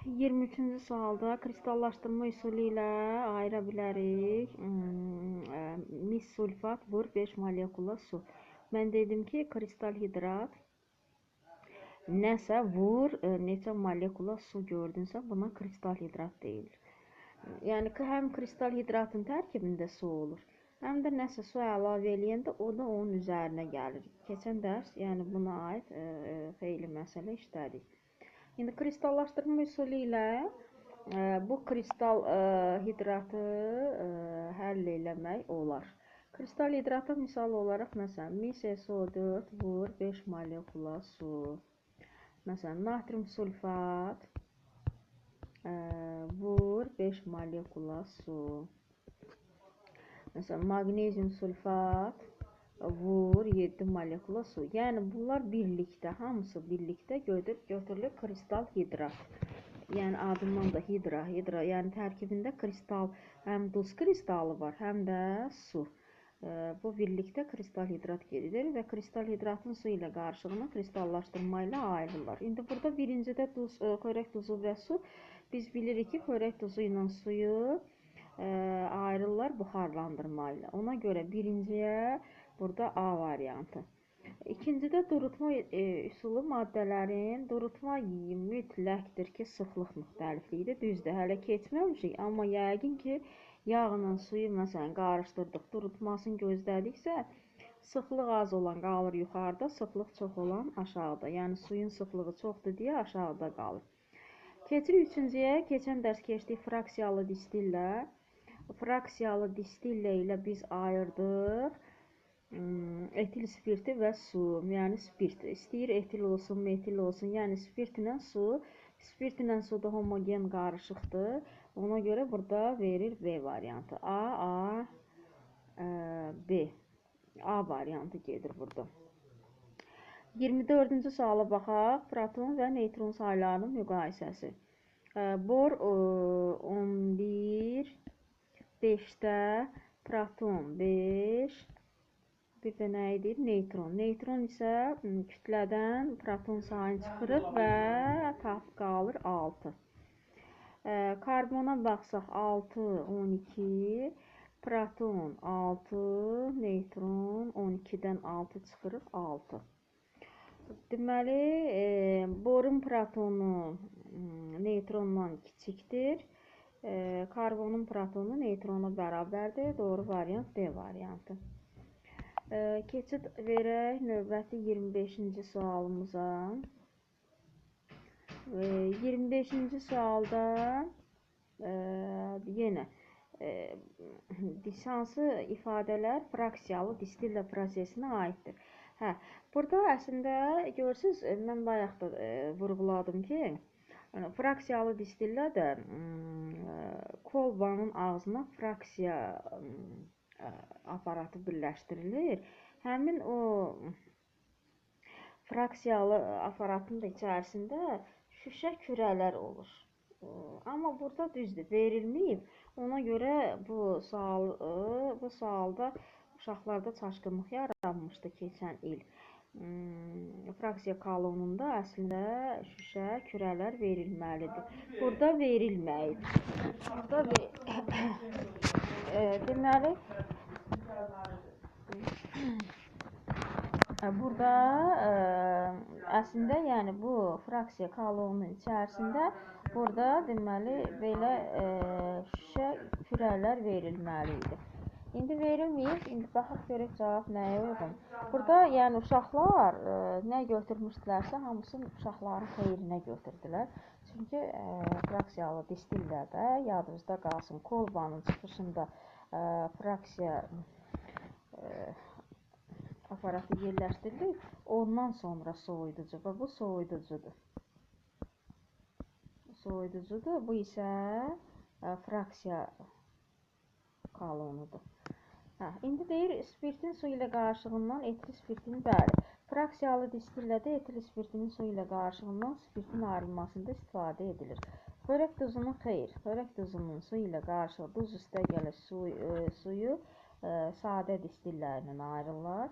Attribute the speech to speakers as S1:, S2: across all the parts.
S1: 23-cü sualda kristallaşdırma üsulu ilə ayıra bilərik. Mis sulfat vur 5 molekula su. Mən dedim ki, kristal hidrat nəsə vur neçə molekula su gördünsə buna kristal hidrat deyilir. Yəni ki, həm kristal hidratın tərkibində su olur, həm də nəsə su əlavə eləyəndə o da onun üzərinə gəlir. Keçən dərs yəni buna aid xeyli məsələ işlədik. İndi kristallaşdırma üsulu ilə bu kristal hidratı həll eləmək olar. Kristal hidrata misal olaraq, məsələn, MiSO4 vur 5 molekula su. Məsələn, natrium sulfat vur 5 molekula su. Məsələn, magnezium sulfat vur 7 molekula su. Yəni, bunlar birlikdə, hamısı birlikdə götürülür kristal hidrat. Yəni, adından da hidra, yəni tərkibində kristal, həm duz kristalı var, həm də su. Bu birlikdə kristal hidrat gedir və kristal hidratın su ilə qarışığını kristallaşdırma ilə ayrılırlar. İndi burada birincidə xörək duzu və su. Biz bilirik ki, xörək duzu ilə suyu ayrılırlar buxarlandırma ilə. Ona görə birinciyə burada A variantı. İkincidə durutma üsulu maddələrin durutma mütləqdir ki, sıxlıq müxtəlifliyidir. Düzdür, hələ keçməmişik, amma yəqin ki, yağla suyu məsələn qarışdırdıq, durutmasını gözlədiksə, sıxlıq az olan qalır yuxarıda, sıxlıq çox olan aşağıda. Yəni suyun sıxlığı çoxdur deyə aşağıda qalır. Keçirik üçüncüyə, keçən dərs keçdik fraksiyalı distillə. Fraksiyalı distillə ilə biz ayırdıq etil spirti və su, yəni spirt. İstəyir etil olsun, metil olsun, yəni spirt ilə su. Spirt ilə su da homogen qarışıqdır. Ona görə burada verir B variantı. A, B. A variantı gedir burada. 24-cü suala baxaq. Proton və neytron saylarının müqayisəsi. Bor 11, 5-də, proton 5, bir də nə edir? Neytron. Neytron isə kütlədən proton sayını çıxırır və tapıb qalır 6. Karbona baxsaq 6, 12, proton 6, neytron 12-dən 6 çıxırıq 6. Deməli, borun protonu neytrondan kiçikdir. Karbonun protonu neytrona bərabərdir. Doğru variant B variantı. Keçid verək növbəti 25-ci sualımıza. 25-ci sualda yenə hansı ifadələr fraksiyalı distillə prosesinə aiddir. Burada əslində görürsünüz, mən bayaq da vurğuladım ki, fraksiyalı distillə də kolbanın ağzına fraksiya aparatı birləşdirilir. Həmin o fraksiyalı aparatın da içərisində şüşə kürələr olur. Amma burada düzdür, verilməyib. Ona görə bu sualda uşaqlarda çaşqınlıq yaranmışdı keçən il. Fraksiya kolonunda əslində şüşə kürələr verilməlidir. Burada verilməyib. Deməli, burada əslində yəni bu fraksiya kolonunun içərisində burada deməli belə şüşə kürələr verilməli idi. İndi verilməyib, indi baxaq görək cavab nəyə uyğun. Burada yəni uşaqlar nə götürmüşdülərsə hamısını uşaqların xeyrinə götürdülər. Çünki fraksiyalı distillərdə yadınızda qalsın, kolbanın çıxışında fraksiya aparatı yerləşdirilir. Ondan sonra soyuducu və bu soyuducudur. Bu isə fraksiya kolonudur. İndi deyir, spirtin su ilə qarışığından etil spirtin, bəli. Fraksiyalı distillədə etil spirtinin su ilə qarışığından spirtin ayrılmasında istifadə edilir. Xörək duzunun xeyr, xörək duzunun su ilə qarışığı, duz üstə gəlir suyu sadə distillərlə ayrılırlar.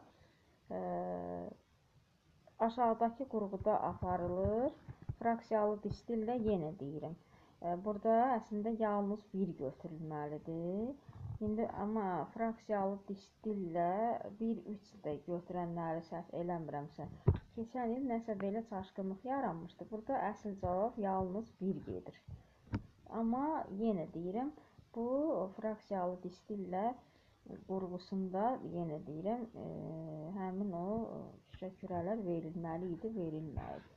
S1: Aşağıdakı qurğuda aparılır. fraksiyalı distillə yenə deyirəm. Burada əslində yalnız 1 götürülməlidir. İndi amma fraksiyalı distillə 1-3 də götürənləri səhv eləmirəmsə, keçən il nəsə belə çaşqınlıq yaranmışdı. Burada əsl cavab yalnız 1 gedir. Amma yenə deyirəm, bu fraksiyalı distillə qurğusunda yenə deyirəm, həmin o şüşə kürələr verilməli idi, verilməyib.